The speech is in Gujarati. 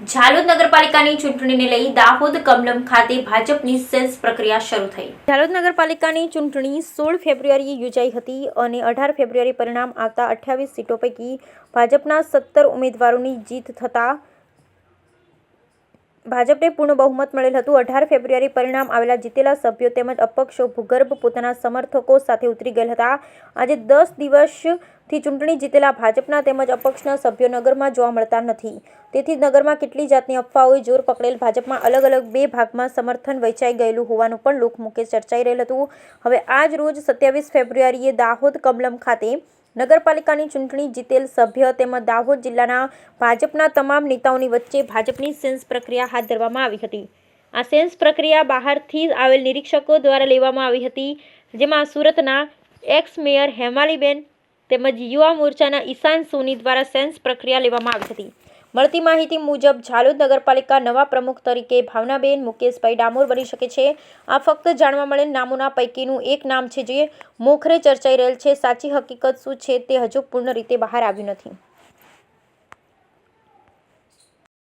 ઝાલોદ નગરપાલિકાની ચૂંટણીને લઈ દાહોદ કમલમ ખાતે ભાજપની સેન્સ પ્રક્રિયા શરૂ થઈ। ઝાલોદ નગરપાલિકાની ચૂંટણી 16 ફેબ્રુઆરીએ યોજાઈ હતી અને 18 ફેબ્રુઆરી પરિણામ આવતા 28 સીટો પૈકી ભાજપના 17 ઉમેદવારોની જીત થતાં ભાજપને પૂર્ણ બહુમત મળેલ હતું। 18 ફેબ્રુઆરી પરિણામ આવેલા જીતેલા સભ્યો તેમજ અપક્ષો ભૂગર્ભ પોતાના સમર્થકો સાથે ઉતરી ગયેલ હતા। આજે 10 દિવસથી ચૂંટણી જીતેલા ભાજપના તેમજ અપક્ષના સભ્યો નગરમાં જોવા મળતા નથી। તેથી નગરમાં કેટલી જાતની અફવાઓએ જોર પકડેલ। ભાજપમાં અલગ અલગ બે ભાગમાં સમર્થન વહેંચાઈ ગયેલું હોવાનું પણ લોકમુખે ચર્ચાઈ રહેલ હતું। હવે આજ રોજ 27 ફેબ્રુઆરીએ દાહોદ કમલમ ખાતે નગરપાલિકાની ચૂંટણી જીતેલ સભ્ય તેમજ દાહોદ જિલ્લાના ભાજપના તમામ નેતાઓની વચ્ચે ભાજપની સેન્સ પ્રક્રિયા હાથ ધરવામાં આવી હતી। આ સેન્સ પ્રક્રિયા બહારથી આવેલ નિરીક્ષકો દ્વારા લેવામાં આવી હતી, જેમાં સુરતના એક્સ મેયર હેમાલીબેન તેમજ યુવા મોરચાના ઈશાન સોની દ્વારા સેન્સ પ્રક્રિયા લેવામાં આવી હતી। મળતી માહિતી મુજબ ઝાલોદ નગરપાલિકા નવા પ્રમુખ તરીકે ભાવનાબેન મુકેશભાઈ ડામોર બની શકે છે। આ ફક્ત જાણવા મળેલ નામોના પૈકીનું એક નામ છે જે મોખરે ચર્ચાઈ રહેલ છે। સાચી હકીકત શું છે તે હજુ પૂર્ણ રીતે બહાર આવ્યું નથી।